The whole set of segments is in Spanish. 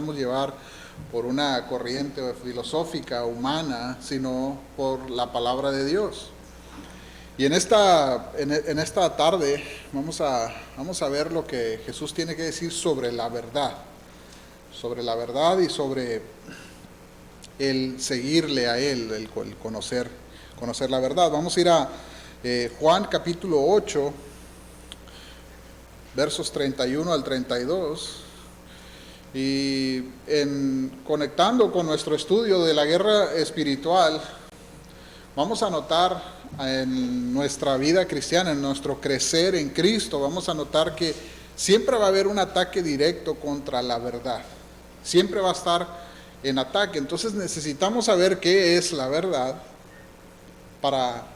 llevar por una corriente filosófica humana, sino por la palabra de Dios. Y en esta tarde vamos a ver lo que Jesús tiene que decir sobre la verdad y sobre el seguirle a Él, el conocer la verdad. Vamos a ir a Juan capítulo 8, versos 31 al 32. Y conectando con nuestro estudio de la guerra espiritual, vamos a notar en nuestra vida cristiana, en nuestro crecer en Cristo, vamos a notar que siempre va a haber un ataque directo contra la verdad. Siempre va a estar en ataque. Entonces necesitamos saber qué es la verdad para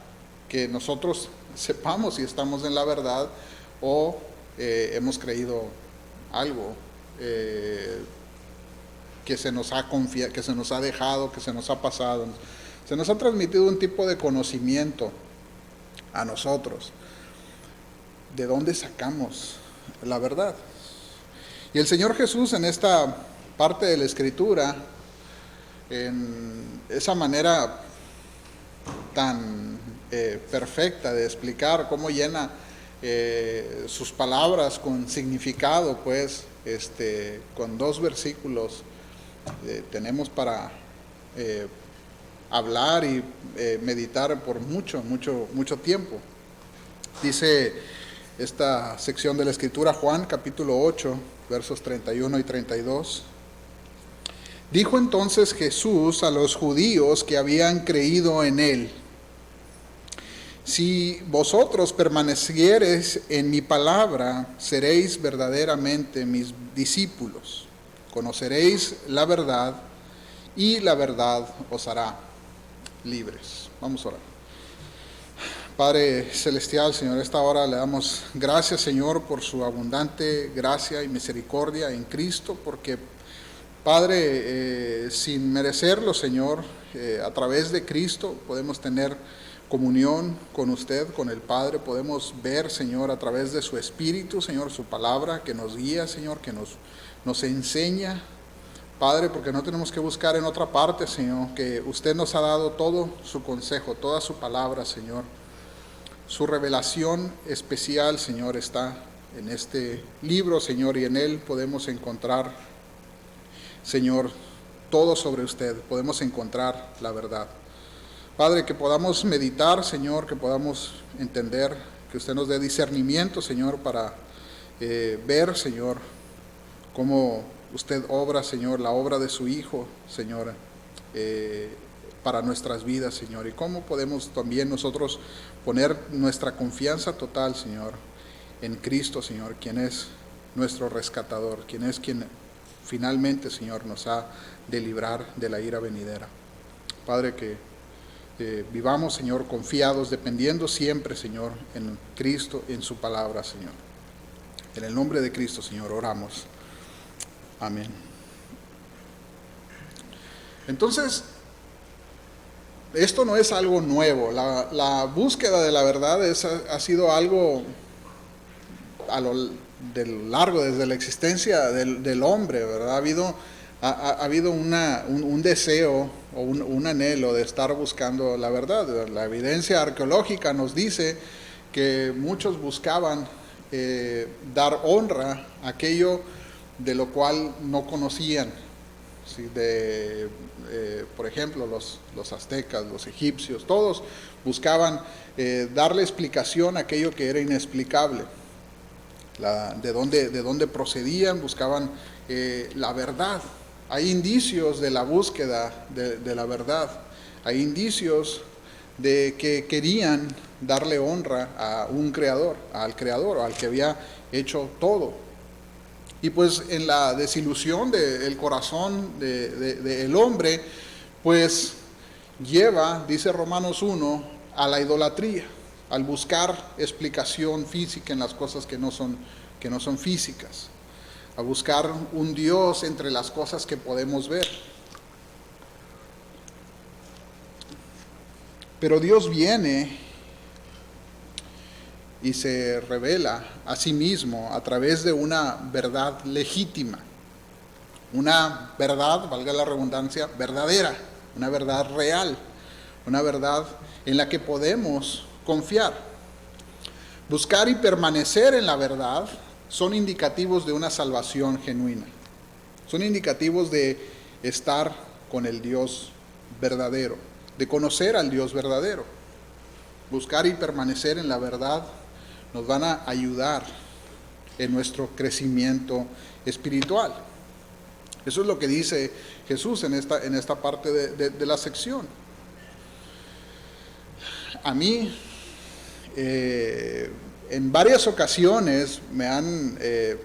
que nosotros sepamos si estamos en la verdad o hemos creído algo que se nos ha dejado, que se nos ha pasado. Se nos ha transmitido un tipo de conocimiento a nosotros. ¿De dónde sacamos la verdad? Y el Señor Jesús, en esta parte de la Escritura, en esa manera tan perfecta de explicar cómo llena sus palabras con significado, pues con 2 versículos tenemos para hablar y meditar por mucho tiempo. Dice esta sección de la Escritura, Juan capítulo 8, versos 31 y 32. Dijo entonces Jesús a los judíos que habían creído en él: si vosotros permaneciereis en mi palabra, seréis verdaderamente mis discípulos. Conoceréis la verdad y la verdad os hará libres. Vamos a orar. Padre celestial, Señor, esta hora le damos gracias, Señor, por su abundante gracia y misericordia en Cristo, porque, Padre, sin merecerlo, Señor, a través de Cristo podemos tener comunión con usted, con el Padre. Podemos ver, Señor, a través de su Espíritu, Señor, su palabra que nos guía, Señor, que nos enseña, Padre, porque no tenemos que buscar en otra parte, Señor, que usted nos ha dado todo su consejo, toda su palabra, Señor. Su revelación especial, Señor, está en este libro, Señor, y en él podemos encontrar, Señor, todo sobre usted. Podemos encontrar la verdad. Padre, que podamos meditar, Señor, que podamos entender, que usted nos dé discernimiento, Señor, para ver, Señor, cómo usted obra, Señor, la obra de su Hijo, Señor, para nuestras vidas, Señor, y cómo podemos también nosotros poner nuestra confianza total, Señor, en Cristo, Señor, quien es nuestro rescatador, quien finalmente, Señor, nos ha de librar de la ira venidera. Padre, que vivamos, Señor, confiados, dependiendo siempre, Señor, en Cristo, en su palabra, Señor. En el nombre de Cristo, Señor, oramos. Amén. Entonces, esto no es algo nuevo. La búsqueda de la verdad ha sido algo de lo largo, desde la existencia del hombre, ¿verdad? Ha habido un deseo o un anhelo de estar buscando la verdad. La evidencia arqueológica nos dice que muchos buscaban dar honra a aquello de lo cual no conocían. ¿Sí? Por ejemplo, los aztecas, los egipcios, todos buscaban darle explicación a aquello que era inexplicable. De dónde procedían, buscaban la verdad. Hay indicios de la búsqueda de la verdad. Hay indicios de que querían darle honra a un creador, al creador, al que había hecho todo. Y pues en la desilusión del corazón del hombre, pues lleva, dice Romanos 1, a la idolatría, al buscar explicación física en las cosas que no son físicas, a buscar un Dios entre las cosas que podemos ver. Pero Dios viene y se revela a sí mismo a través de una verdad legítima, una verdad, valga la redundancia, verdadera, una verdad real, una verdad en la que podemos confiar. Buscar y permanecer en la verdad son indicativos de una salvación genuina. Son indicativos de estar con el Dios verdadero, de conocer al Dios verdadero. Buscar y permanecer en la verdad nos van a ayudar en nuestro crecimiento espiritual. Eso es lo que dice Jesús en esta parte de la sección. A mí, en varias ocasiones me han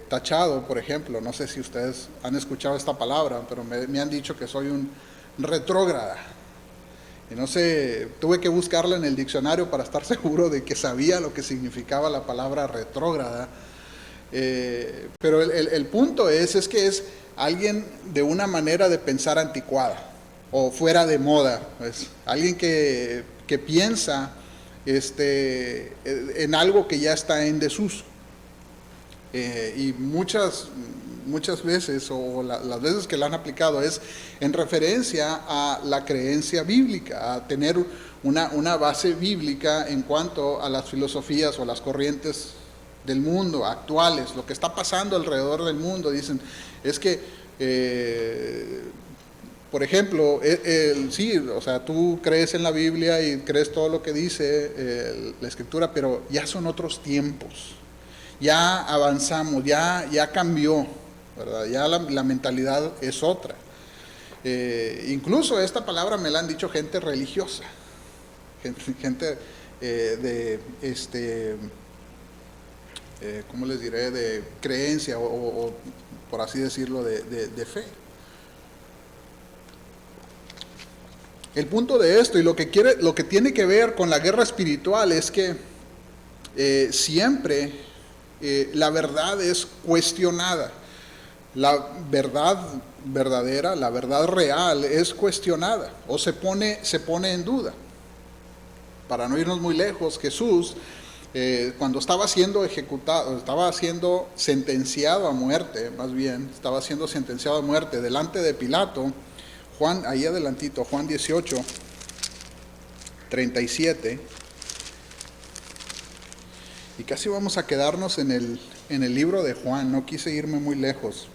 tachado, por ejemplo, no sé si ustedes han escuchado esta palabra, pero me han dicho que soy un retrógrada. Y no sé, tuve que buscarla en el diccionario para estar seguro de que sabía lo que significaba la palabra retrógrada. Pero el punto es que es alguien de una manera de pensar anticuada o fuera de moda, pues, alguien que piensa en algo que ya está en desuso. Y muchas veces, o las veces que la han aplicado, es en referencia a la creencia bíblica, a tener una base bíblica en cuanto a las filosofías o las corrientes del mundo actuales, lo que está pasando alrededor del mundo. Dicen, es que, por ejemplo, sí, o sea, tú crees en la Biblia y crees todo lo que dice la Escritura, pero ya son otros tiempos, ya avanzamos, ya cambió, ¿verdad? Ya la mentalidad es otra. Incluso esta palabra me la han dicho gente religiosa, gente ¿cómo les diré?, de creencia o por así decirlo, de fe. El punto de esto y lo que tiene que ver con la guerra espiritual es que siempre la verdad es cuestionada. La verdad verdadera, la verdad real es cuestionada o se pone en duda. Para no irnos muy lejos, Jesús, cuando estaba siendo ejecutado, estaba siendo sentenciado a muerte, más bien, estaba siendo sentenciado a muerte delante de Pilato, Juan, ahí adelantito, Juan 18, 37, y casi vamos a quedarnos en el libro de Juan. No quise irme muy lejos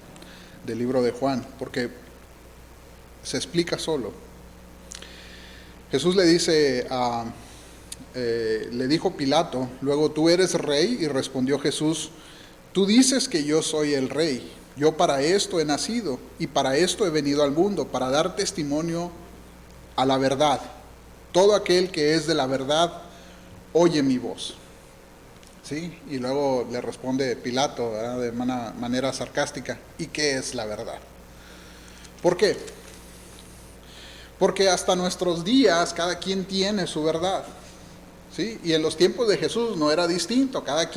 del libro de Juan, porque se explica solo. Jesús le dice le dijo Pilato, luego, ¿tú eres rey? Y respondió Jesús, tú dices que yo soy el rey. Yo para esto he nacido y para esto he venido al mundo, para dar testimonio a la verdad. Todo aquel que es de la verdad oye mi voz. ¿Sí? Y luego le responde Pilato, ¿verdad?, de manera sarcástica, ¿y qué es la verdad? ¿Por qué? Porque hasta nuestros días cada quien tiene su verdad. ¿Sí? Y en los tiempos de Jesús no era distinto. Cada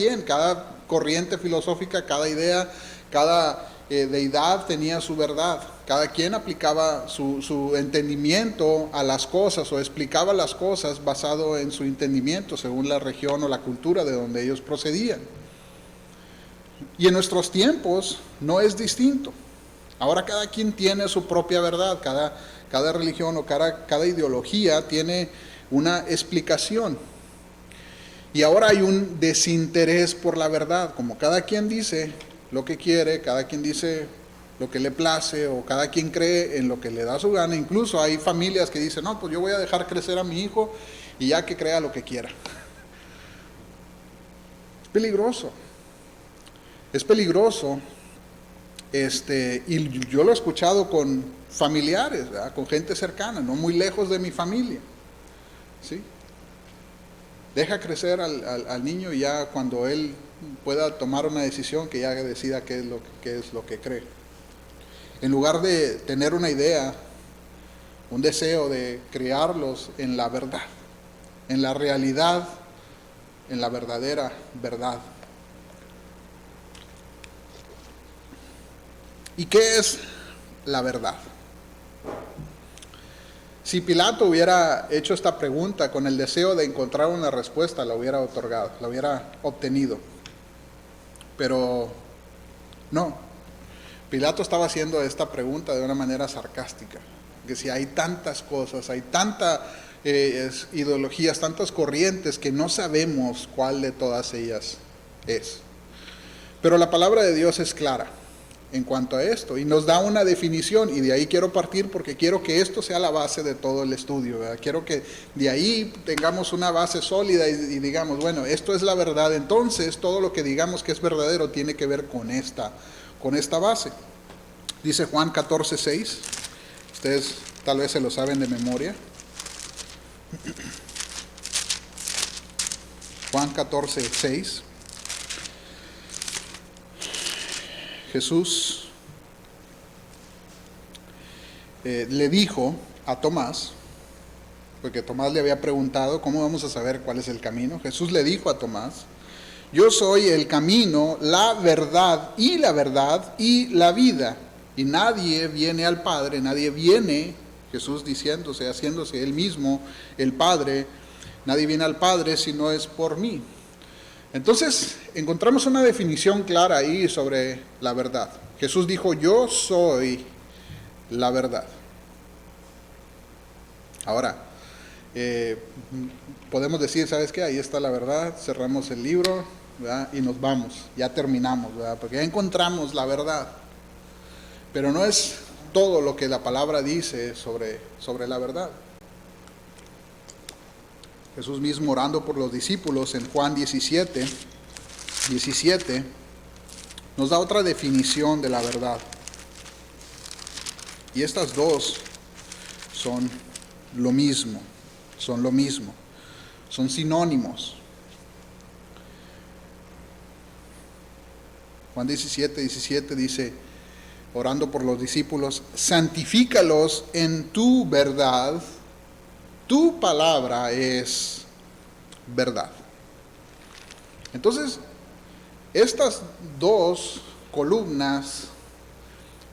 corriente filosófica, cada idea, cada deidad tenía su verdad. Cada quien aplicaba su entendimiento a las cosas o explicaba las cosas basado en su entendimiento según la región o la cultura de donde ellos procedían. Y en nuestros tiempos no es distinto. Ahora cada quien tiene su propia verdad. Cada religión o cada ideología tiene una explicación. Y ahora hay un desinterés por la verdad, como cada quien dice lo que quiere, cada quien dice lo que le place, o cada quien cree en lo que le da su gana. Incluso hay familias que dicen, no, pues yo voy a dejar crecer a mi hijo y ya que crea lo que quiera. Es peligroso. Es peligroso. Y yo lo he escuchado con familiares, ¿verdad?, con gente cercana, no muy lejos de mi familia. ¿Sí? Deja crecer al niño y ya cuando él pueda tomar una decisión, que ya decida qué es lo que cree. En lugar de tener una idea, un deseo de criarlos en la verdad, en la realidad, en la verdadera verdad. ¿Y qué es la verdad? Si Pilato hubiera hecho esta pregunta con el deseo de encontrar una respuesta, la hubiera otorgado, la hubiera obtenido. Pero no. Pilato estaba haciendo esta pregunta de una manera sarcástica, que si hay tantas cosas, hay tantas ideologías, tantas corrientes que no sabemos cuál de todas ellas es. Pero la palabra de Dios es clara en cuanto a esto y nos da una definición, y de ahí quiero partir porque quiero que esto sea la base de todo el estudio, ¿verdad? Quiero que de ahí tengamos una base sólida y digamos, bueno, esto es la verdad, entonces todo lo que digamos que es verdadero tiene que ver con esta base. Dice Juan 14:6, ustedes tal vez se lo saben de memoria. Juan 14:6. Jesús le dijo a Tomás, porque Tomás le había preguntado, ¿cómo vamos a saber cuál es el camino? Jesús le dijo a Tomás, yo soy el camino, la verdad y la vida. Y nadie viene al Padre, nadie viene, Jesús diciéndose, haciéndose él mismo el Padre, nadie viene al Padre si no es por mí. Entonces, encontramos una definición clara ahí sobre la verdad. Jesús dijo, yo soy la verdad. Ahora, podemos decir, ¿sabes qué? Ahí está la verdad, cerramos el libro, ¿verdad? Y nos vamos, ya terminamos, ¿verdad? Porque ya encontramos la verdad. Pero no es todo lo que la palabra dice sobre la verdad. Jesús mismo orando por los discípulos en Juan 17, nos da otra definición de la verdad. Y estas dos son lo mismo, son sinónimos. Juan 17 dice, orando por los discípulos, santifícalos en tu verdad, tu palabra es verdad. Entonces, estas dos columnas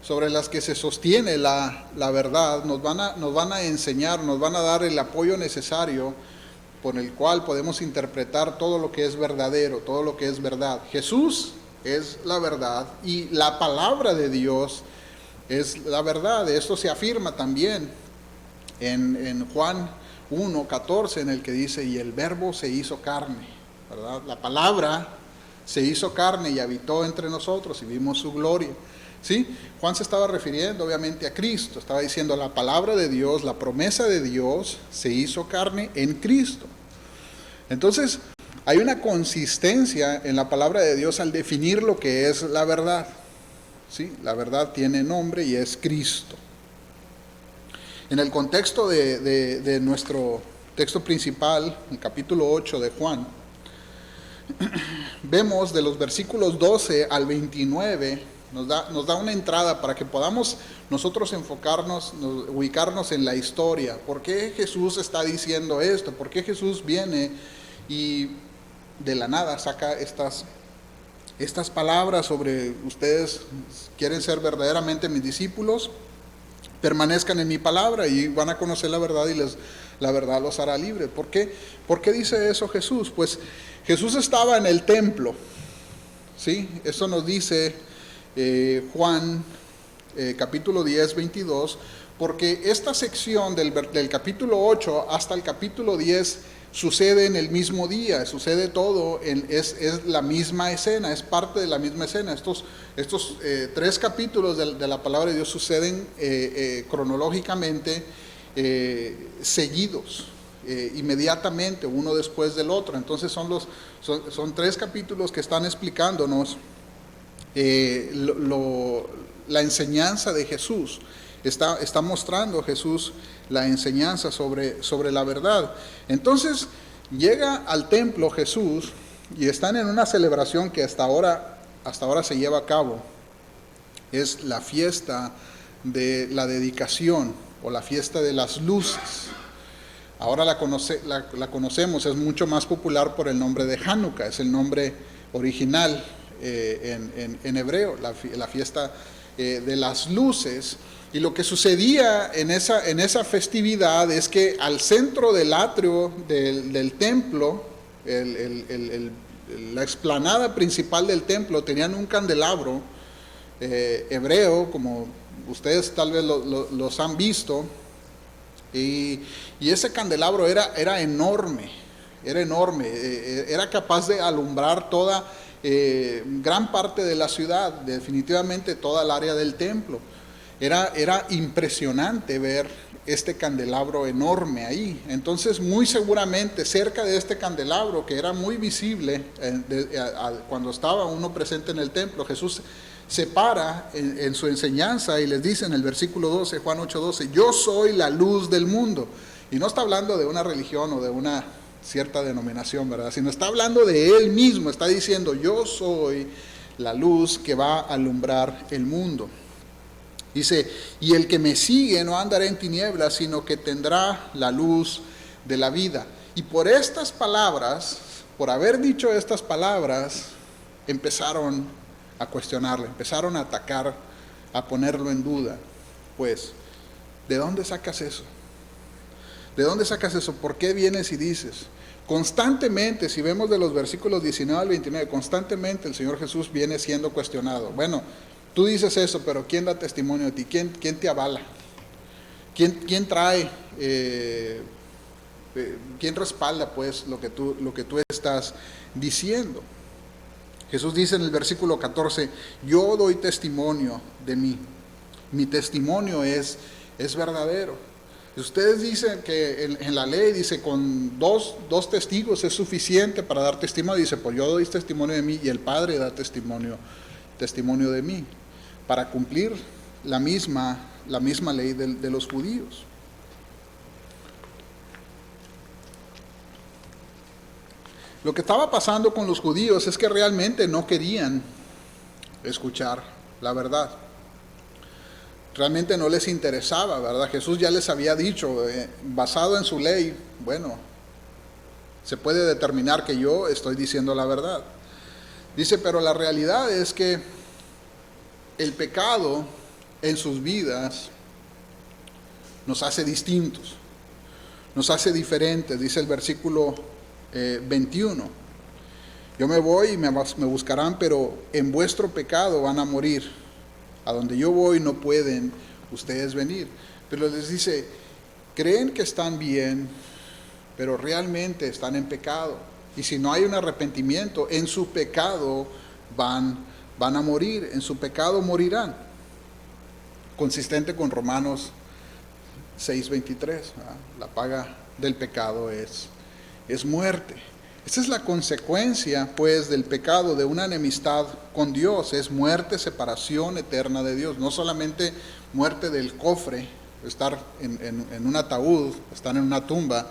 sobre las que se sostiene la verdad nos van a enseñar, nos van a dar el apoyo necesario por el cual podemos interpretar todo lo que es verdadero, todo lo que es verdad. Jesús es la verdad y la palabra de Dios es la verdad. Esto se afirma también en Juan 1:14, en el que dice, y el verbo se hizo carne, ¿verdad? La palabra se hizo carne y habitó entre nosotros y vimos su gloria. ¿Sí? Juan se estaba refiriendo obviamente a Cristo, estaba diciendo la palabra de Dios, la promesa de Dios se hizo carne en Cristo. Entonces, hay una consistencia en la palabra de Dios al definir lo que es la verdad. ¿Sí? La verdad tiene nombre y es Cristo. En el contexto de nuestro texto principal, el capítulo 8 de Juan, vemos de los versículos 12 al 29, nos da una entrada para que podamos nosotros enfocarnos, ubicarnos en la historia. ¿Por qué Jesús está diciendo esto? ¿Por qué Jesús viene y de la nada saca estas palabras sobre ustedes quieren ser verdaderamente mis discípulos? Permanezcan en mi palabra y van a conocer la verdad y la verdad los hará libres. ¿Por qué dice eso Jesús? Pues Jesús estaba en el templo, ¿sí? Eso nos dice Juan capítulo 10, 22, porque esta sección del capítulo 8 hasta el capítulo 10 sucede en el mismo día, sucede todo, es la misma escena, es parte de la misma escena. Estos 3 capítulos de la palabra de Dios suceden cronológicamente seguidos, inmediatamente, uno después del otro. Entonces son 3 capítulos que están explicándonos la enseñanza de Jesús. Está mostrando Jesús la enseñanza sobre la verdad. Entonces llega al templo Jesús y están en una celebración que hasta ahora se lleva a cabo. Es la fiesta de la dedicación o la fiesta de las luces. Ahora la conocemos, es mucho más popular por el nombre de Hanukkah, es el nombre original en hebreo, la fiesta de las luces. Y lo que sucedía en esa festividad es que al centro del atrio del templo, la explanada principal del templo, tenían un candelabro hebreo, como ustedes tal vez los han visto, y ese candelabro era enorme, era capaz de alumbrar toda, gran parte de la ciudad, definitivamente toda el área del templo. Era impresionante ver este candelabro enorme ahí. Entonces, muy seguramente cerca de este candelabro, que era muy visible cuando estaba uno presente en el templo, Jesús se para en su enseñanza y les dice en el versículo 12, Juan 8:12, yo soy la luz del mundo. Y no está hablando de una religión o de una cierta denominación, ¿verdad? Sino está hablando de Él mismo, está diciendo, yo soy la luz que va a alumbrar el mundo. Dice, y el que me sigue no andará en tinieblas, sino que tendrá la luz de la vida. Y por estas palabras, por haber dicho estas palabras, empezaron a cuestionarlo, empezaron a atacar, a ponerlo en duda. Pues, ¿de dónde sacas eso? ¿De dónde sacas eso? ¿Por qué vienes y dices? Constantemente, si vemos de los versículos 19 al 29, constantemente el Señor Jesús viene siendo cuestionado. Bueno, tú dices eso, pero ¿quién da testimonio de ti? ¿Quién te avala? ¿Quién trae? ¿Quién respalda pues lo que tú estás diciendo? Jesús dice en el versículo 14, yo doy testimonio de mí. Mi testimonio es verdadero. Ustedes dicen que en la ley dice con dos testigos es suficiente para dar testimonio. Dice, pues yo doy testimonio de mí y el Padre da testimonio de mí, para cumplir la misma ley de los judíos. Lo que estaba pasando con los judíos es que realmente no querían escuchar la verdad. Realmente no les interesaba, ¿verdad? Jesús ya les había dicho, basado en su ley, bueno, se puede determinar que yo estoy diciendo la verdad. Dice, pero la realidad es que el pecado en sus vidas nos hace distintos, nos hace diferentes. Dice el versículo 21, yo me voy y me buscarán, pero en vuestro pecado van a morir. A donde yo voy no pueden ustedes venir. Pero les dice, creen que están bien, pero realmente están en pecado. Y si no hay un arrepentimiento, en su pecado van a morir, en su pecado morirán. Consistente con Romanos 6:23, la paga del pecado es muerte. Esa es la consecuencia, pues, del pecado, de una enemistad con Dios. Es muerte, separación eterna de Dios. No solamente muerte del cofre, estar en un ataúd, estar en una tumba,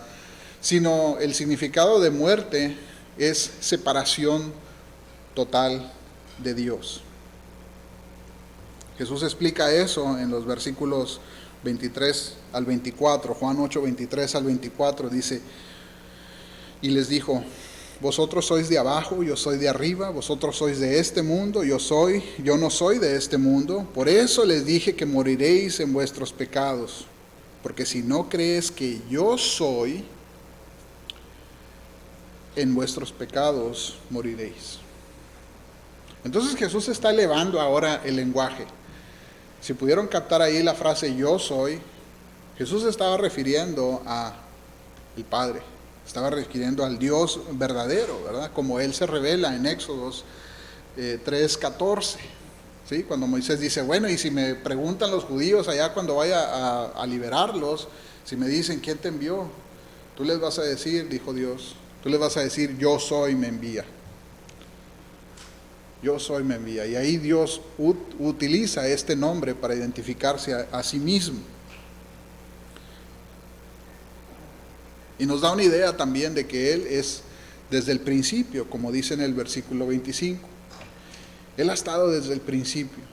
sino el significado de muerte es separación total de Dios. Jesús explica eso en los versículos 23 al 24. Juan 8, 23 al 24 dice, y les dijo, vosotros sois de abajo, yo soy de arriba, vosotros sois de este mundo, yo no soy de este mundo. Por eso les dije que moriréis en vuestros pecados, porque si no crees que yo soy, en vuestros pecados moriréis. Entonces Jesús está elevando ahora el lenguaje. Si pudieron captar ahí la frase yo soy, Jesús estaba refiriendo a el Padre. Estaba refiriendo al Dios verdadero, ¿verdad? Como Él se revela en Éxodos 3:14. ¿Sí? Cuando Moisés dice, bueno, y si me preguntan los judíos allá cuando vaya a liberarlos, si me dicen, ¿quién te envió? Tú les vas a decir, dijo Dios, tú les vas a decir, yo soy, me envía. Yo soy, me envía. Y ahí Dios utiliza este nombre para identificarse a sí mismo. Y nos da una idea también de que Él es desde el principio, como dice en el versículo 25. Él ha estado desde el principio.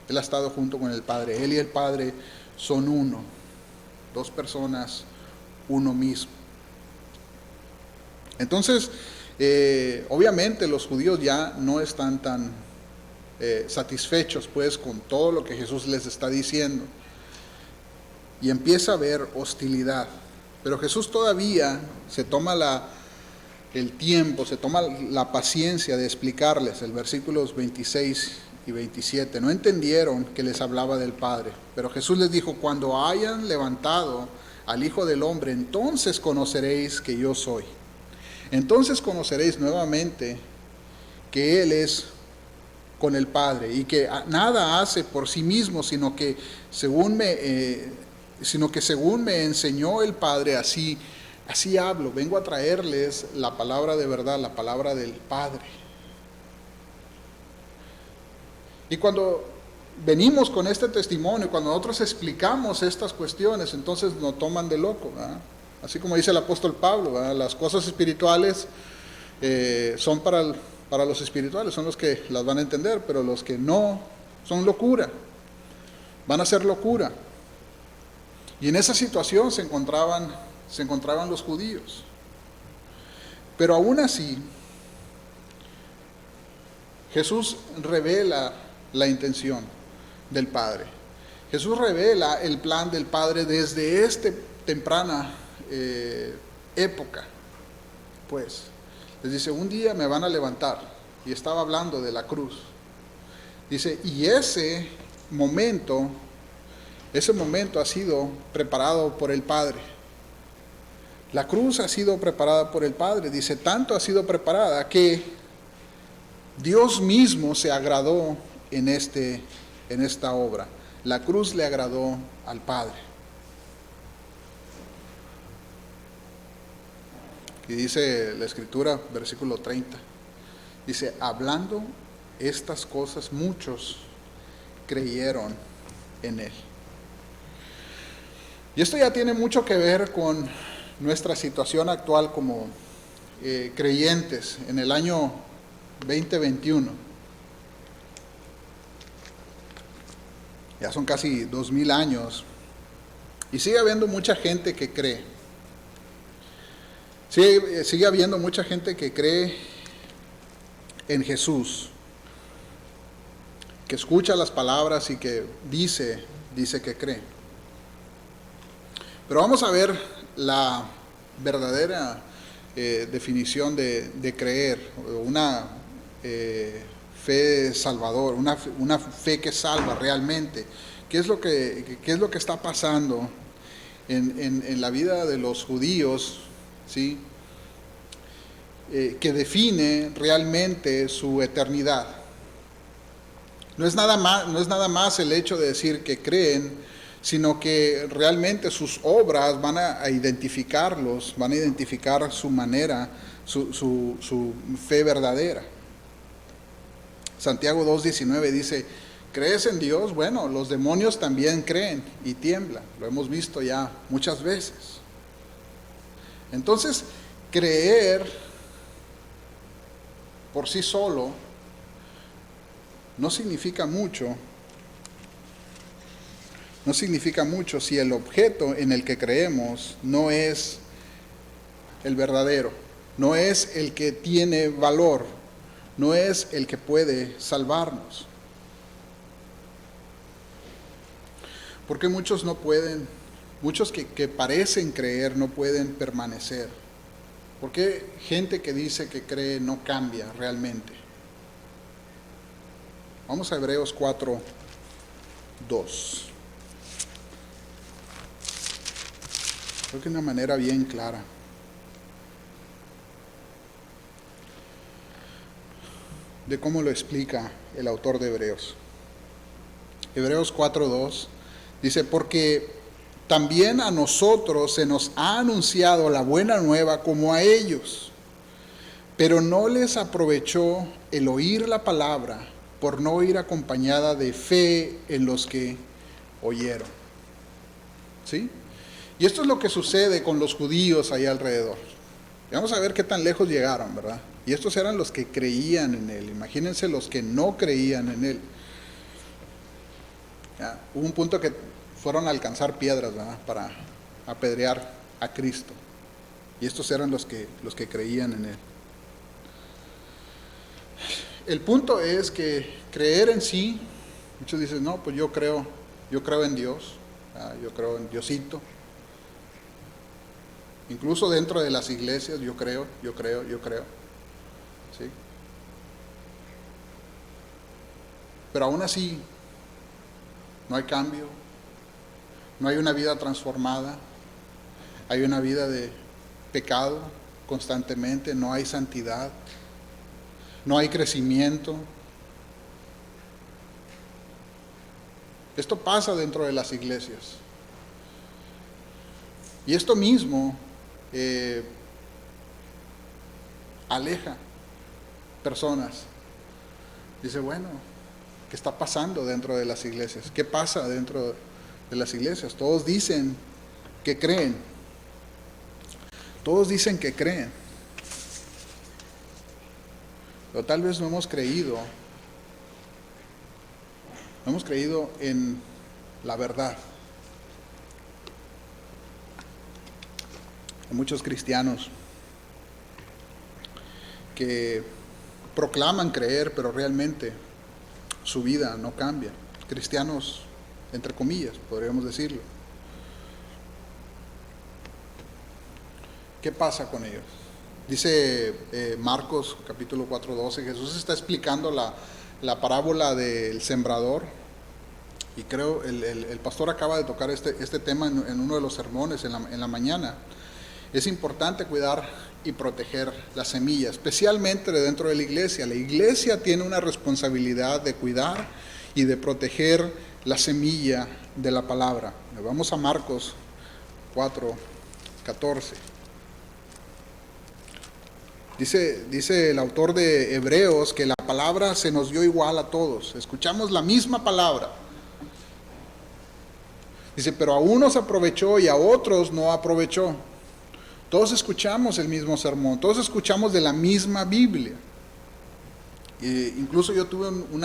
Él ha estado junto con el Padre. Él y el Padre son uno. Dos personas, uno mismo. Entonces, obviamente los judíos ya no están tan satisfechos pues con todo lo que Jesús les está diciendo. Y empieza a haber hostilidad. Pero Jesús todavía se toma el tiempo, se toma la paciencia de explicarles. El versículos 26 y 27. No entendieron que les hablaba del Padre. Pero Jesús les dijo, cuando hayan levantado al Hijo del Hombre, entonces conoceréis que yo soy. Entonces conoceréis nuevamente que Él es con el Padre y que nada hace por sí mismo, sino que según me enseñó el Padre, así hablo. Vengo a traerles la palabra de verdad, la palabra del Padre. Y cuando venimos con este testimonio, cuando nosotros explicamos estas cuestiones, entonces nos toman de loco, ¿verdad? Así como dice el apóstol Pablo, ¿verdad? Las cosas espirituales son para los espirituales, son los que las van a entender, pero los que no, son locura, van a ser locura. Y en esa situación se encontraban los judíos. Pero aún así, Jesús revela la intención del Padre. Jesús revela el plan del Padre desde esta temprana época. Pues, les dice, un día me van a levantar. Y estaba hablando de la cruz. Dice, y ese momento ha sido preparado por el Padre. La cruz ha sido preparada por el Padre. Dice, tanto ha sido preparada que Dios mismo se agradó en esta obra. La cruz le agradó al Padre. Y dice la Escritura, versículo 30. Dice, hablando estas cosas, muchos creyeron en Él. Y esto ya tiene mucho que ver con nuestra situación actual como creyentes en el año 2021. Ya son casi 2000 años y sigue habiendo mucha gente que cree. Sigue habiendo mucha gente que cree en Jesús, que escucha las palabras y que dice que cree. Pero vamos a ver la verdadera definición de creer, una fe salvador, una fe que salva realmente. ¿Qué es lo que está pasando en la vida de los judíos, ¿sí? Que define realmente su eternidad? No es nada más el hecho de decir que creen, sino que realmente sus obras van a identificarlos, van a identificar su manera, su fe verdadera. Santiago 2:19 dice, ¿crees en Dios? Bueno, los demonios también creen y tiemblan. Lo hemos visto ya muchas veces. Entonces, creer por sí solo no significa mucho si el objeto en el que creemos no es el verdadero, no es el que tiene valor, no es el que puede salvarnos. Porque muchos no pueden, muchos que parecen creer no pueden permanecer. Porque gente que dice que cree no cambia realmente. Vamos a Hebreos 4:2. Creo que de una manera bien clara. De cómo lo explica el autor de Hebreos. Hebreos 4:2 dice, porque también a nosotros se nos ha anunciado la buena nueva como a ellos, pero no les aprovechó el oír la palabra por no ir acompañada de fe en los que oyeron. ¿Sí? Y esto es lo que sucede con los judíos ahí alrededor. Y vamos a ver qué tan lejos llegaron, ¿verdad? Y estos eran los que creían en Él. Imagínense los que no creían en Él. Ya, hubo un punto que fueron a alcanzar piedras, ¿verdad?, para apedrear a Cristo. Y estos eran los que creían en Él. El punto es que creer en sí, muchos dicen, no, pues yo creo en Dios, yo creo en Diosito. Incluso dentro de las iglesias yo creo. ¿Sí? pero aún así no hay cambio, no hay una vida transformada, hay una vida de pecado constantemente, no hay santidad, no hay crecimiento. Esto pasa dentro de las iglesias. Y esto mismo aleja personas. Dice, bueno, ¿qué está pasando dentro de las iglesias? ¿Qué pasa dentro de las iglesias? Todos dicen que creen. Todos dicen que creen. Pero tal vez no hemos creído. No hemos creído en la verdad. Hay muchos cristianos que proclaman creer, pero realmente su vida no cambia. Cristianos, entre comillas, podríamos decirlo. ¿Qué pasa con ellos? Dice Marcos capítulo 4:12, Jesús está explicando la parábola del sembrador, y creo el pastor acaba de tocar este tema en uno de los sermones en la mañana. Es importante cuidar y proteger la semilla, especialmente dentro de la iglesia. La iglesia tiene una responsabilidad de cuidar y de proteger la semilla de la palabra. Vamos a Marcos 4:14. Dice el autor de Hebreos que la palabra se nos dio igual a todos. Escuchamos la misma palabra. Dice, pero a unos aprovechó y a otros no aprovechó. Todos escuchamos el mismo sermón, todos escuchamos de la misma Biblia. Incluso yo tuve un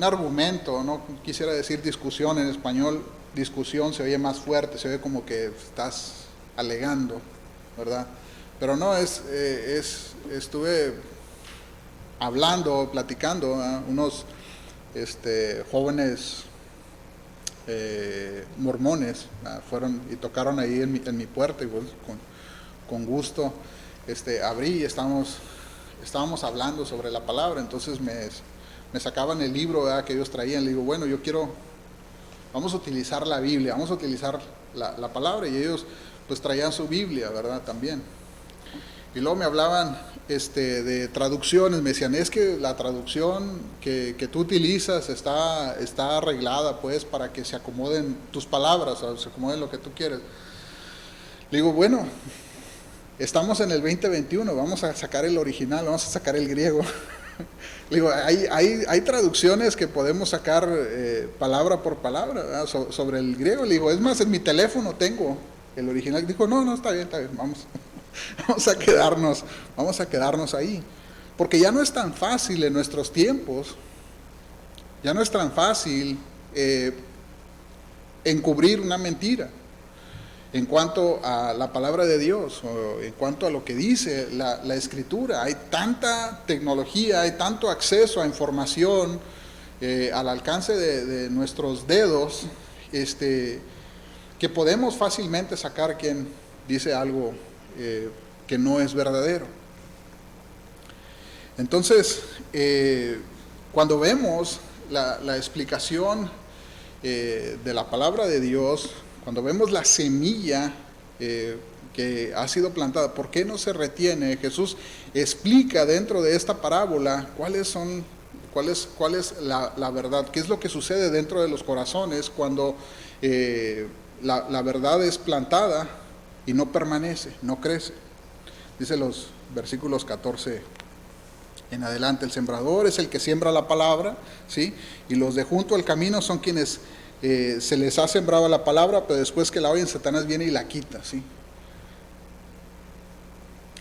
argumento, no quisiera decir discusión en español, discusión se oye más fuerte, se oye como que estás alegando, ¿verdad? Pero no, estuve hablando, platicando, unos jóvenes mormones fueron y tocaron ahí en mi puerta, y pues, con gusto abrí y estábamos hablando sobre la palabra. Entonces me sacaban el libro, ¿verdad?, que ellos traían. Le digo, bueno, vamos a utilizar la Biblia, vamos a utilizar la palabra, y ellos pues traían su Biblia, ¿verdad?, también. Y luego me hablaban de traducciones, me decían, es que la traducción que tú utilizas está arreglada pues para que se acomoden tus palabras, o se acomoden lo que tú quieres. Le digo, bueno, estamos en el 2021, vamos a sacar el original, vamos a sacar el griego. Le digo, hay traducciones que podemos sacar palabra por palabra, ¿verdad?, sobre el griego. Le digo, es más, en mi teléfono tengo el original. Dijo, no, está bien, vamos a quedarnos ahí, porque ya no es tan fácil en nuestros tiempos, ya no es tan fácil encubrir una mentira en cuanto a la palabra de Dios, o en cuanto a lo que dice la Escritura. Hay tanta tecnología, hay tanto acceso a información al alcance de nuestros dedos, que podemos fácilmente sacar quien dice algo que no es verdadero. Entonces, cuando vemos la explicación de la palabra de Dios, cuando vemos la semilla que ha sido plantada, ¿por qué no se retiene? Jesús explica dentro de esta parábola cuál es la verdad, qué es lo que sucede dentro de los corazones cuando la verdad es plantada y no permanece, no crece. Dice los versículos 14 en adelante, el sembrador es el que siembra la palabra, ¿sí? Y los de junto al camino son quienes se les ha sembrado la palabra, pero después que la oyen, Satanás viene y la quita, ¿sí?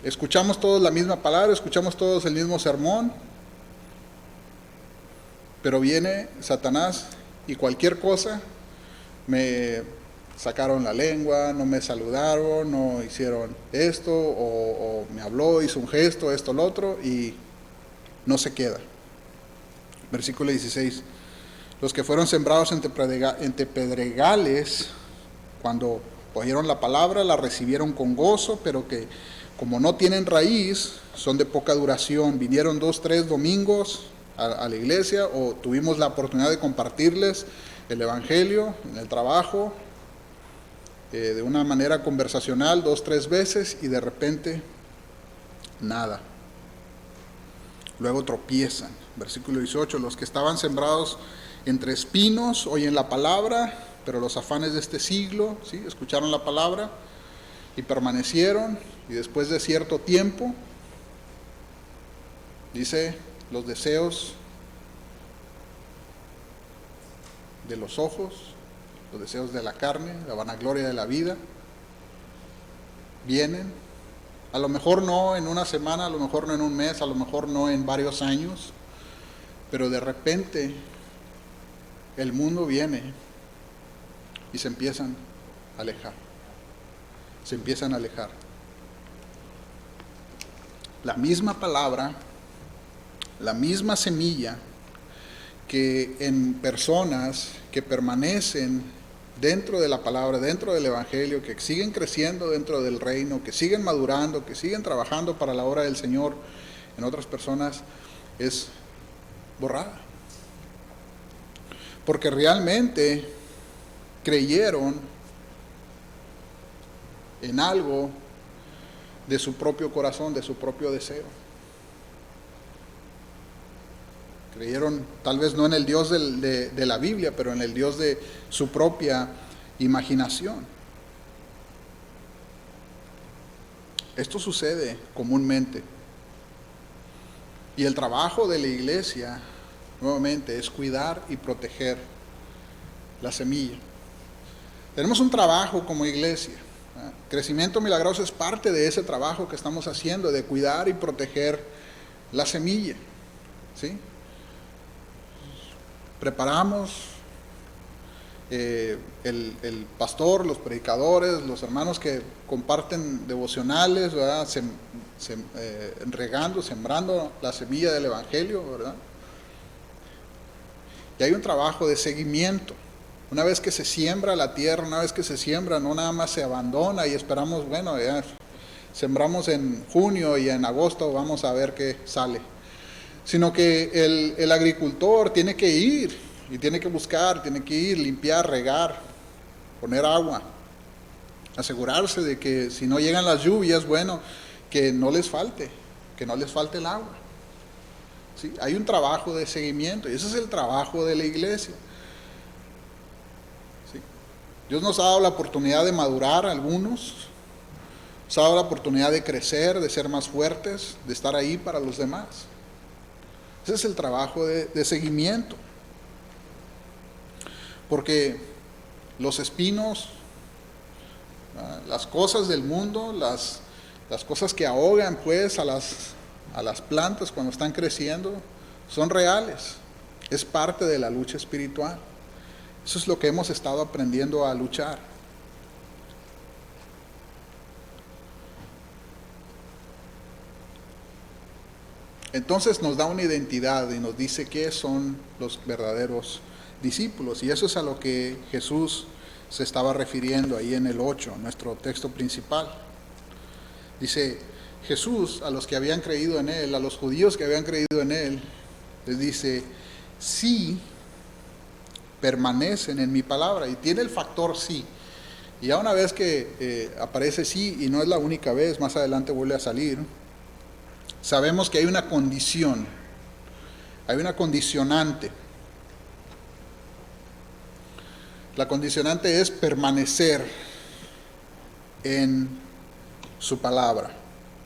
Escuchamos todos la misma palabra, escuchamos todos el mismo sermón, pero viene Satanás y cualquier cosa, me sacaron la lengua, no me saludaron, no hicieron esto, o me habló, hizo un gesto, esto, lo otro, y no se queda. Versículo 16. Los que fueron sembrados entre pedregales, cuando oyeron la palabra, la recibieron con gozo, pero que como no tienen raíz, son de poca duración. Vinieron 2, 3 domingos a la iglesia o tuvimos la oportunidad de compartirles el Evangelio en el trabajo, de una manera conversacional 2, 3 veces y de repente nada. Luego tropiezan. Versículo 18, los que estaban sembrados entre espinos oyen la palabra, pero los afanes de este siglo, ¿sí?, escucharon la palabra y permanecieron, y después de cierto tiempo, dice, los deseos de los ojos, los deseos de la carne, la vanagloria de la vida, vienen, a lo mejor no en una semana, a lo mejor no en un mes, a lo mejor no en varios años, pero de repente el mundo viene y se empiezan a alejar, se empiezan a alejar. La misma palabra, la misma semilla que en personas que permanecen dentro de la palabra, dentro del Evangelio, que siguen creciendo dentro del reino, que siguen madurando, que siguen trabajando para la obra del Señor, en otras personas es borrada. Porque realmente creyeron en algo de su propio corazón, de su propio deseo. Creyeron tal vez no en el Dios de la Biblia, pero en el Dios de su propia imaginación. Esto sucede comúnmente. Y el trabajo de la iglesia, nuevamente, es cuidar y proteger la semilla. Tenemos un trabajo como iglesia. Crecimiento Milagroso es parte de ese trabajo que estamos haciendo, de cuidar y proteger la semilla, ¿sí? Preparamos el pastor, los predicadores, los hermanos que comparten devocionales, ¿verdad? Regando, sembrando la semilla del Evangelio, ¿verdad? Y hay un trabajo de seguimiento. Una vez que se siembra la tierra, una vez que se siembra, no nada más se abandona y esperamos, bueno, ya sembramos en junio y en agosto vamos a ver qué sale. Sino que el agricultor tiene que ir y tiene que buscar, tiene que ir, limpiar, regar, poner agua, asegurarse de que si no llegan las lluvias, bueno, que no les falte el agua. ¿Sí? Hay un trabajo de seguimiento y ese es el trabajo de la iglesia. ¿Sí? Dios nos ha dado la oportunidad de madurar a algunos, nos ha dado la oportunidad de crecer, de ser más fuertes, de estar ahí para los demás. Ese es el trabajo de seguimiento. Porque los espinos, las cosas del mundo, las cosas que ahogan pues a las plantas cuando están creciendo, son reales. Es parte de la lucha espiritual. Eso es lo que hemos estado aprendiendo a luchar. Entonces nos da una identidad y nos dice qué son los verdaderos discípulos. Y eso es a lo que Jesús se estaba refiriendo ahí en el 8, nuestro texto principal. Dice, Jesús a los que habían creído en Él, a los judíos que habían creído en Él, les dice, sí, permanecen en mi palabra. Y tiene el factor sí. Y ya una vez que aparece sí, y no es la única vez, más adelante vuelve a salir, sabemos que hay una condición, hay una condicionante. La condicionante es permanecer en su palabra.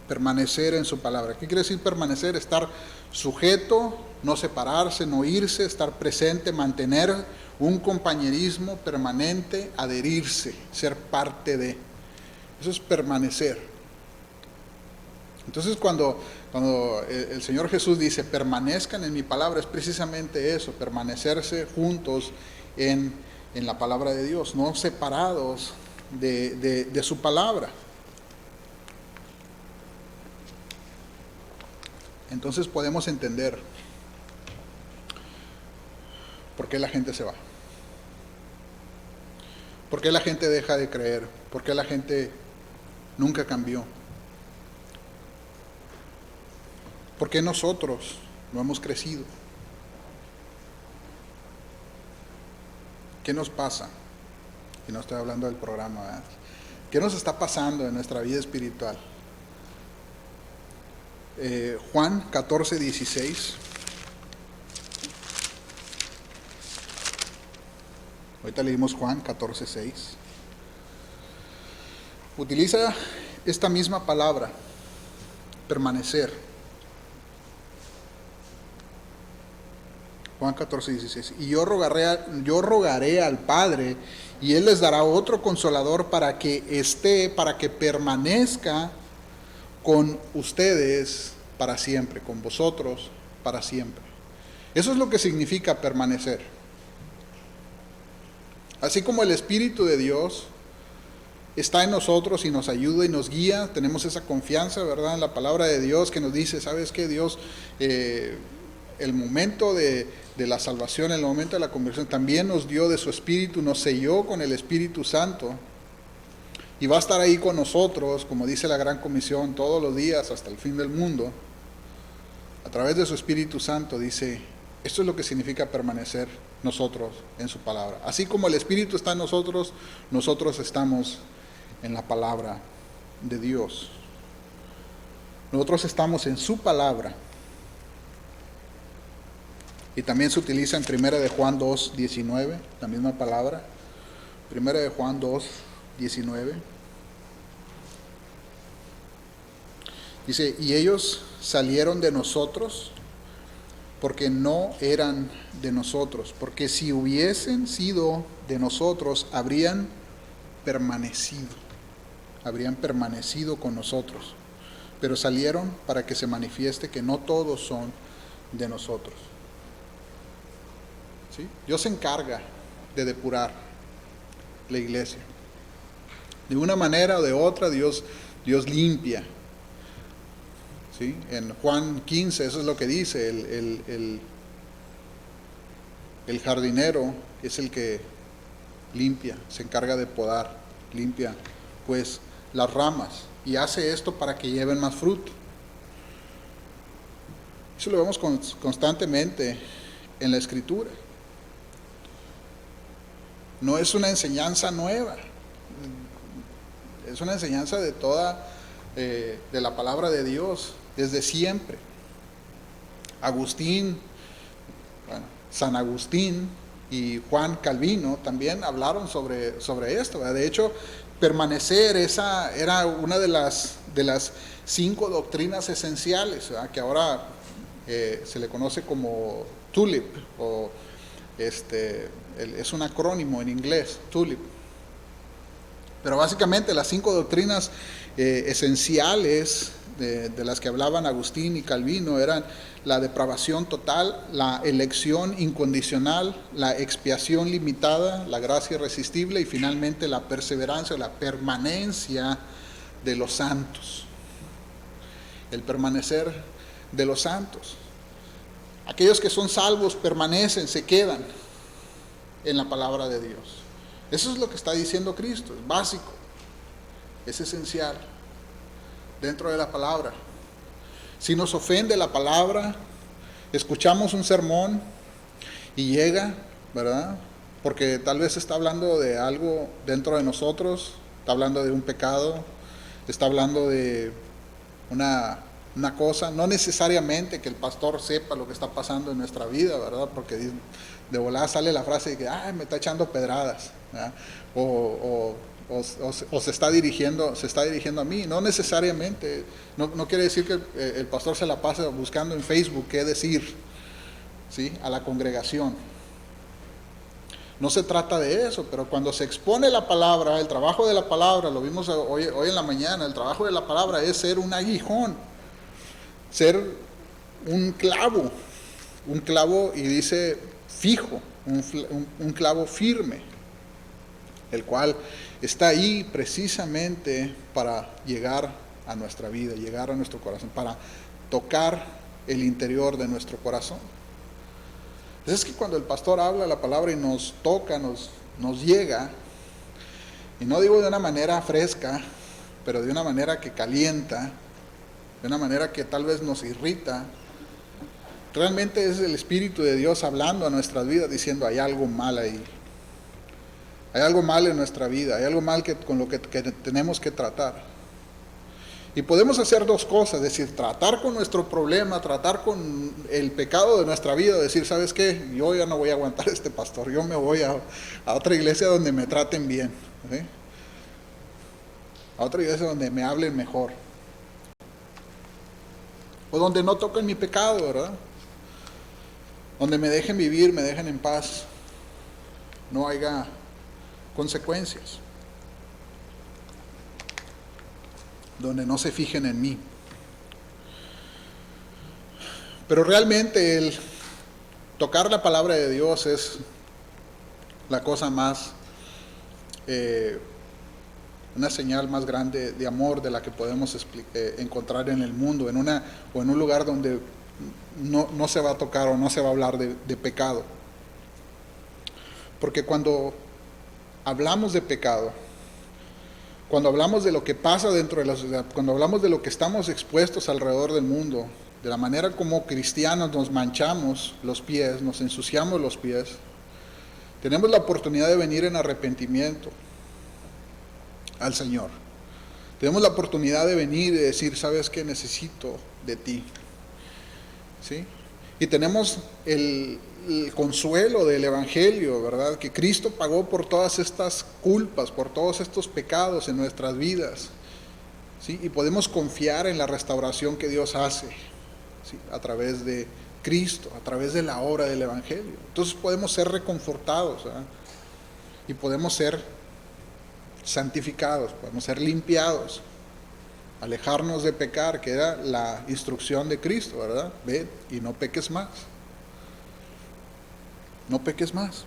Permanecer en su palabra. ¿Qué quiere decir permanecer? Estar sujeto, no separarse, no irse, estar presente, mantener un compañerismo permanente, adherirse, ser parte de. Eso es permanecer. Entonces cuando el Señor Jesús dice permanezcan en mi palabra, es precisamente eso, permanecerse juntos en la palabra de Dios, no separados de su palabra. Entonces podemos entender por qué la gente se va, por qué la gente deja de creer, por qué la gente nunca cambió. ¿Por qué nosotros no hemos crecido? ¿Qué nos pasa? Y no estoy hablando del programa, ¿verdad? ¿Qué nos está pasando en nuestra vida espiritual? Juan 14:16. Ahorita leímos Juan 14:6. Utiliza esta misma palabra, permanecer. Juan 14:16. Y yo rogaré al Padre, y Él les dará otro consolador para que permanezca con ustedes para siempre, con vosotros para siempre. Eso es lo que significa permanecer. Así como el Espíritu de Dios está en nosotros y nos ayuda y nos guía, tenemos esa confianza, ¿verdad?, en la palabra de Dios que nos dice, ¿sabes qué? Dios, el momento de la salvación, el momento de la conversión, también nos dio de su Espíritu, nos selló con el Espíritu Santo y va a estar ahí con nosotros, como dice la Gran Comisión, todos los días hasta el fin del mundo. A través de su Espíritu Santo dice, esto es lo que significa permanecer nosotros en su palabra. Así como el Espíritu está en nosotros, nosotros estamos en la palabra de Dios. Nosotros estamos en su palabra. Y también se utiliza en 1 de Juan 2:19, la misma palabra. 1 de Juan 2:19. Dice, y ellos salieron de nosotros porque no eran de nosotros, porque si hubiesen sido de nosotros, habrían permanecido con nosotros, pero salieron para que se manifieste que no todos son de nosotros. ¿Sí? Dios se encarga de depurar la iglesia. De una manera o de otra, Dios limpia. ¿Sí? En Juan 15, eso es lo que dice, el jardinero es el que limpia, se encarga de podar, limpia pues las ramas y hace esto para que lleven más fruto. Eso lo vemos constantemente en la Escritura. No es una enseñanza nueva, es una enseñanza de la palabra de Dios, desde siempre. San Agustín y Juan Calvino también hablaron sobre esto, ¿verdad? De hecho, permanecer, esa era una de las 5 doctrinas esenciales, ¿verdad?, que ahora se le conoce como TULIP, o es un acrónimo en inglés, TULIP. Pero básicamente las 5 doctrinas esenciales de las que hablaban Agustín y Calvino eran la depravación total, la elección incondicional, la expiación limitada, la gracia irresistible y finalmente la perseverancia o la permanencia de los santos. El permanecer de los santos. Aquellos que son salvos permanecen, se quedan en la palabra de Dios. Eso es lo que está diciendo Cristo, es básico, es esencial dentro de la palabra. Si nos ofende la palabra, escuchamos un sermón y llega, ¿verdad?, porque tal vez está hablando de algo dentro de nosotros, está hablando de un pecado, está hablando de una cosa, no necesariamente que el pastor sepa lo que está pasando en nuestra vida, ¿verdad?, porque de volada sale la frase de que me está echando pedradas, ¿verdad?, o se está dirigiendo a mí. No necesariamente, no quiere decir que el pastor se la pase buscando en Facebook qué decir, ¿sí?, a la congregación. No se trata de eso, pero cuando se expone la palabra, el trabajo de la palabra, lo vimos hoy en la mañana, el trabajo de la palabra es ser un aguijón, ser un clavo y dice fijo, un clavo firme, el cual está ahí precisamente para llegar a nuestra vida, llegar a nuestro corazón, para tocar el interior de nuestro corazón. Es que cuando el pastor habla la palabra y nos toca, nos llega, y no digo de una manera fresca, pero de una manera que calienta, de una manera que tal vez nos irrita, realmente es el Espíritu de Dios hablando a nuestras vidas, diciendo hay algo mal ahí, Hay algo mal en nuestra vida, hay algo mal con lo que tenemos que tratar. Y podemos hacer dos cosas, es decir, tratar con nuestro problema, tratar con el pecado de nuestra vida, decir, ¿sabes qué? Yo ya no voy a aguantar a este pastor, yo me voy a otra iglesia donde me traten bien, ¿sí? A otra iglesia donde me hablen mejor. O donde no toquen mi pecado, ¿verdad? Donde me dejen vivir, me dejen en paz, no haya consecuencias. Donde no se fijen en mí. Pero realmente el tocar la palabra de Dios es la cosa más, una señal más grande de amor de la que podemos encontrar en el mundo, o en un lugar donde no se va a tocar o no se va a hablar de pecado. Porque cuando hablamos de pecado, cuando hablamos de lo que pasa dentro de la sociedad, cuando hablamos de lo que estamos expuestos alrededor del mundo, de la manera como cristianos nos manchamos los pies, nos ensuciamos los pies, tenemos la oportunidad de venir en arrepentimiento al Señor. Tenemos la oportunidad de venir y decir, ¿sabes qué? Necesito de ti. ¿Sí? Y tenemos el consuelo del Evangelio, ¿verdad? Que Cristo pagó por todas estas culpas, por todos estos pecados en nuestras vidas, ¿sí? Y podemos confiar en la restauración que Dios hace, ¿sí? A través de Cristo, a través de la obra del Evangelio. Entonces podemos ser reconfortados, ¿verdad? Y podemos ser santificados, podemos ser limpiados, alejarnos de pecar, que era la instrucción de Cristo, ¿verdad? Ve y no peques más. No peques más.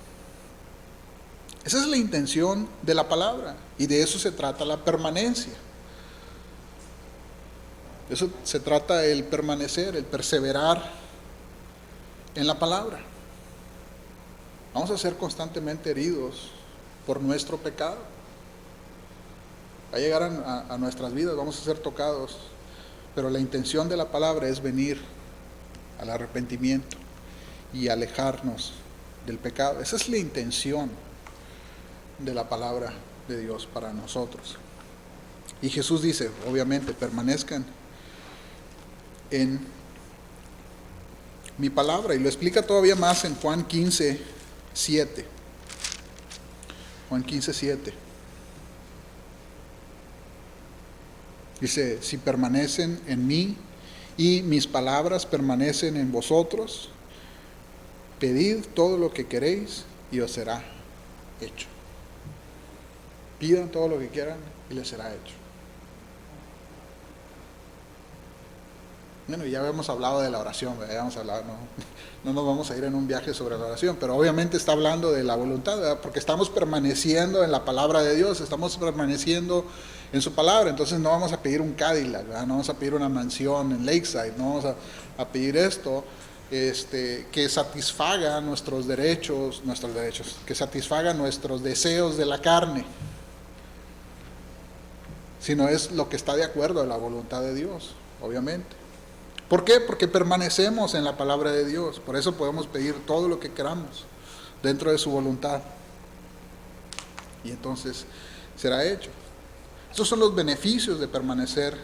Esa es la intención de la palabra, y de eso se trata la permanencia. De eso se trata el permanecer, el perseverar en la palabra. Vamos a ser constantemente heridos por nuestro pecado. Va a llegar a nuestras vidas, vamos a ser tocados, pero la intención de la palabra es venir al arrepentimiento y alejarnos del pecado. Esa es la intención de la palabra de Dios para nosotros. Y Jesús dice, obviamente, permanezcan en mi palabra, y lo explica todavía más en Juan 15:7. Juan 15:7. Dice, si permanecen en mí y mis palabras permanecen en vosotros, pedid todo lo que queréis y os será hecho. Pidan todo lo que quieran y les será hecho. Bueno, ya habíamos hablado de la oración, ya habíamos hablado, no nos vamos a ir en un viaje sobre la oración, pero obviamente está hablando de la voluntad, ¿verdad? Porque estamos permaneciendo en la palabra de Dios, estamos permaneciendo en su palabra. Entonces no vamos a pedir un Cadillac, ¿verdad? No vamos a pedir una mansión en Lakeside, no vamos a pedir esto que satisfaga nuestros derechos, que satisfaga nuestros deseos de la carne, sino es lo que está de acuerdo a la voluntad de Dios, obviamente. ¿Por qué? Porque permanecemos en la palabra de Dios, por eso podemos pedir todo lo que queramos dentro de su voluntad, y entonces será hecho. Estos son los beneficios de permanecer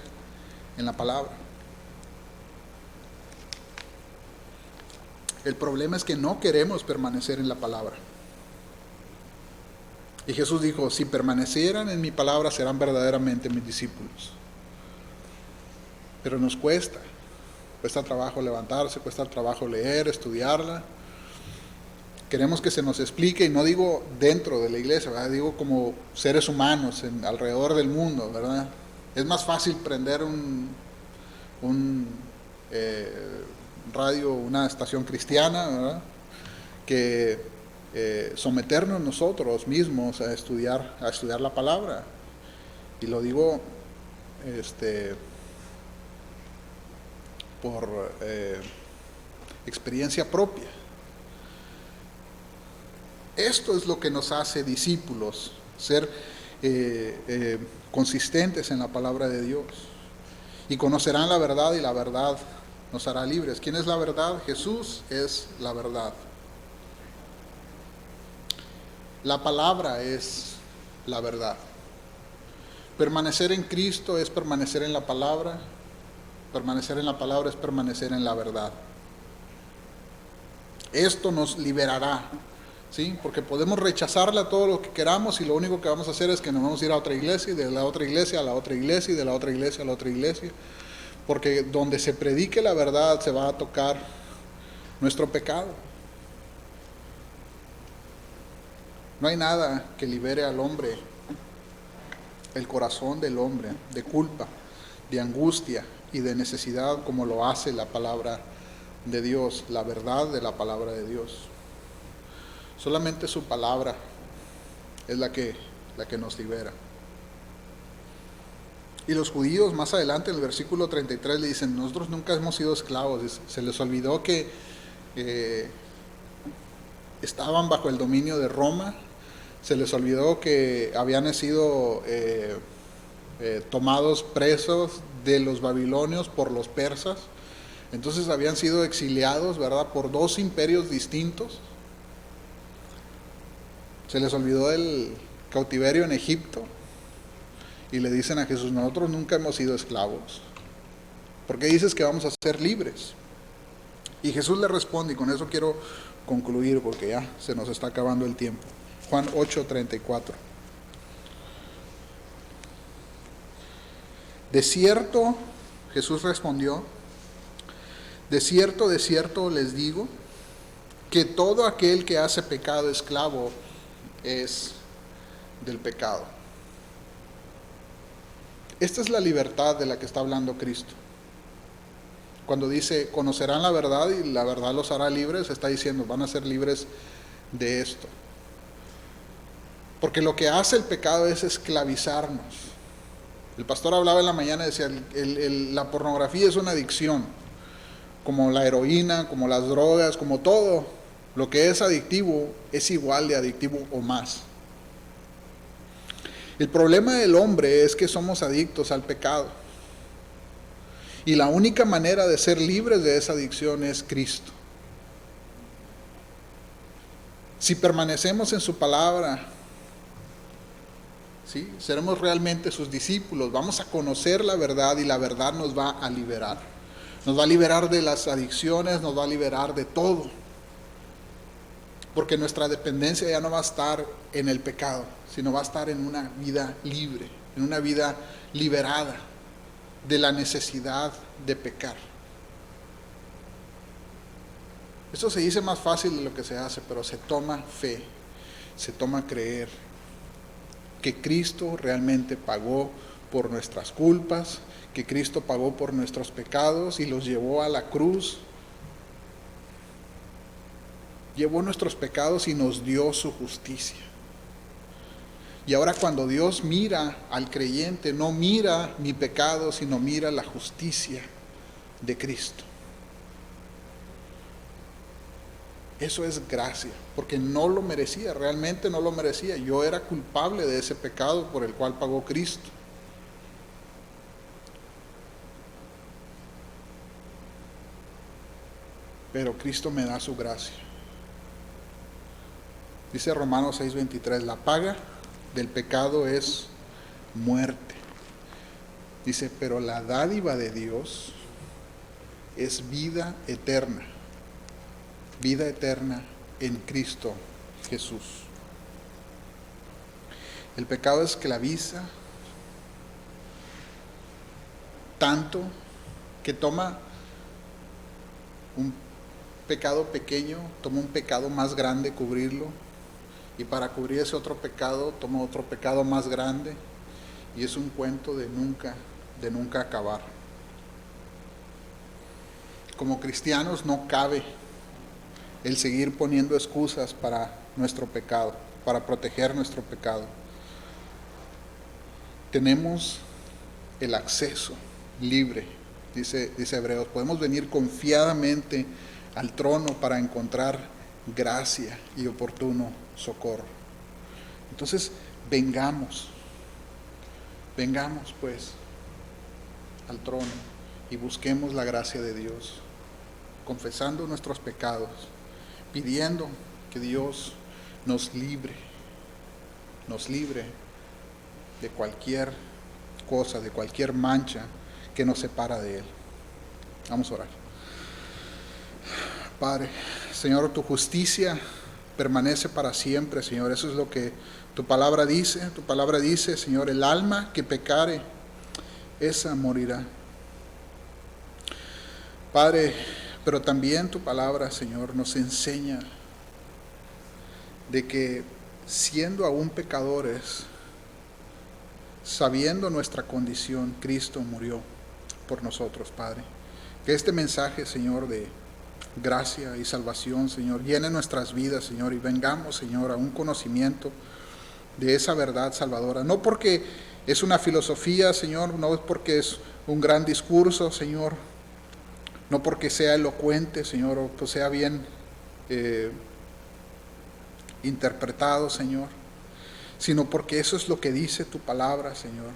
en la palabra. El problema es que no queremos permanecer en la palabra. Y Jesús dijo, si permanecieran en mi palabra serán verdaderamente mis discípulos. Pero nos cuesta trabajo levantarse, cuesta trabajo leer, estudiarla. Queremos que se nos explique, y no digo dentro de la iglesia, ¿verdad? Digo como seres humanos alrededor del mundo, ¿verdad? Es más fácil prender un radio, una estación cristiana, ¿verdad? Que someternos nosotros mismos a estudiar la palabra. Y lo digo por experiencia propia. Esto es lo que nos hace discípulos, ser consistentes en la palabra de Dios. Y conocerán la verdad, y la verdad nos hará libres. ¿Quién es la verdad? Jesús es la verdad. La palabra es la verdad. Permanecer en Cristo es permanecer en la palabra. Permanecer en la palabra es permanecer en la verdad. Esto nos liberará, ¿sí? Porque podemos rechazarla todo lo que queramos y lo único que vamos a hacer es que nos vamos a ir a otra iglesia y de la otra iglesia a la otra iglesia y de la otra iglesia a la otra iglesia. Porque donde se predique la verdad se va a tocar nuestro pecado. No hay nada que libere al hombre, el corazón del hombre, de culpa, de angustia y de necesidad como lo hace la palabra de Dios, la verdad de la palabra de Dios. Solamente su palabra es la que nos libera. Y los judíos más adelante en el versículo 33 le dicen, nosotros nunca hemos sido esclavos. Se les olvidó que estaban bajo el dominio de Roma. Se les olvidó que habían sido tomados presos de los babilonios por los persas. Entonces habían sido exiliados, ¿verdad?, por 2 imperios distintos. Se les olvidó el cautiverio en Egipto. Y le dicen a Jesús, nosotros nunca hemos sido esclavos. ¿Por qué dices que vamos a ser libres? Y Jesús le responde, y con eso quiero concluir porque ya se nos está acabando el tiempo. Juan 8:34. De cierto, Jesús respondió, de cierto les digo, que todo aquel que hace pecado esclavo es del pecado. Esta es la libertad de la que está hablando Cristo. Cuando dice, conocerán la verdad y la verdad los hará libres, está diciendo, van a ser libres de esto. Porque lo que hace el pecado es esclavizarnos. El pastor hablaba en la mañana y decía, la pornografía es una adicción, como la heroína, como las drogas, como todo. Lo que es adictivo es igual de adictivo o más. El problema del hombre es que somos adictos al pecado. Y la única manera de ser libres de esa adicción es Cristo. Si permanecemos en su palabra, ¿sí?, seremos realmente sus discípulos. Vamos a conocer la verdad y la verdad nos va a liberar. Nos va a liberar de las adicciones, nos va a liberar de todo. Porque nuestra dependencia ya no va a estar en el pecado, sino va a estar en una vida libre, en una vida liberada de la necesidad de pecar. Esto se dice más fácil de lo que se hace, pero se toma fe, se toma creer que Cristo realmente pagó por nuestras culpas, que Cristo pagó por nuestros pecados y los llevó a la cruz. Llevó nuestros pecados y nos dio su justicia. Y ahora cuando Dios mira al creyente, no mira mi pecado, sino mira la justicia de Cristo. Eso es gracia, porque no lo merecía, realmente no lo merecía. Yo era culpable de ese pecado por el cual pagó Cristo. Pero Cristo me da su gracia. Dice Romanos 6:23, la paga del pecado es muerte. Dice, pero la dádiva de Dios es vida eterna en Cristo Jesús. El pecado esclaviza tanto que toma un pecado pequeño, toma un pecado más grande cubrirlo, y para cubrir ese otro pecado toma otro pecado más grande, y es un cuento de nunca acabar. Como cristianos no cabe el seguir poniendo excusas para nuestro pecado, para proteger nuestro pecado. Tenemos el acceso libre, dice Hebreos, podemos venir confiadamente al trono para encontrar gracia y oportuno socorro. Entonces, vengamos pues al trono y busquemos la gracia de Dios, confesando nuestros pecados, pidiendo que Dios nos libre nos libre de cualquier cosa, de cualquier mancha que nos separa de Él. Vamos a orar. Padre, Señor, tu justicia permanece para siempre, Señor. Eso es lo que tu palabra dice. Tu palabra dice, Señor, el alma que pecare, esa morirá. Padre, pero también tu palabra, Señor, nos enseña de que siendo aún pecadores, sabiendo nuestra condición, Cristo murió por nosotros, Padre. Que este mensaje, Señor, de gracia y salvación, Señor, llene nuestras vidas, Señor, y vengamos, Señor, a un conocimiento de esa verdad salvadora. No porque es una filosofía, Señor, no es porque es un gran discurso, Señor, no porque sea elocuente, Señor, o pues sea bien interpretado, Señor, sino porque eso es lo que dice tu palabra, Señor.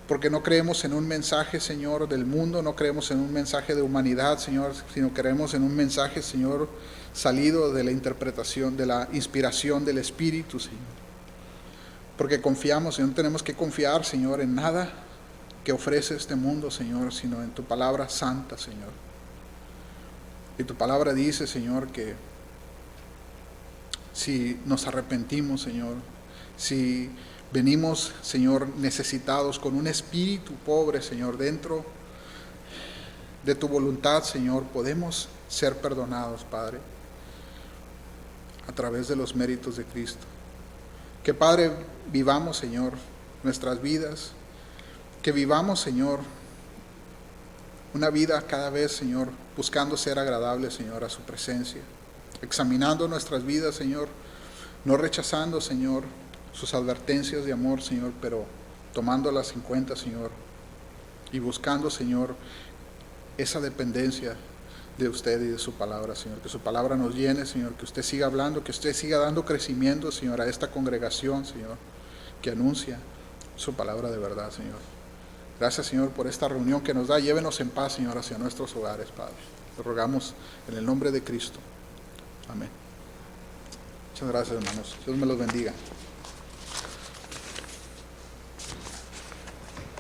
Porque no creemos en un mensaje, Señor, del mundo, no creemos en un mensaje de humanidad, Señor, sino creemos en un mensaje, Señor, salido de la interpretación, de la inspiración del Espíritu, Señor. Porque confiamos, y no tenemos que confiar, Señor, en nada que ofrece este mundo, Señor, sino en tu palabra santa, Señor. Y tu palabra dice, Señor, que si nos arrepentimos, Señor, si venimos, Señor, necesitados con un espíritu pobre, Señor, dentro de tu voluntad, Señor, podemos ser perdonados, Padre, a través de los méritos de Cristo. Que, Padre, vivamos, Señor, nuestras vidas, que vivamos, Señor, una vida cada vez, Señor, buscando ser agradable, Señor, a su presencia, examinando nuestras vidas, Señor, no rechazando, Señor, sus advertencias de amor, Señor, pero tomándolas en cuenta, Señor, y buscando, Señor, esa dependencia de usted y de su palabra, Señor. Que su palabra nos llene, Señor, que usted siga hablando, que usted siga dando crecimiento, Señor, a esta congregación, Señor, que anuncia su palabra de verdad, Señor. Gracias, Señor, por esta reunión que nos da. Llévenos en paz, Señor, hacia nuestros hogares, Padre. Te rogamos en el nombre de Cristo. Amén. Muchas gracias, hermanos. Dios me los bendiga.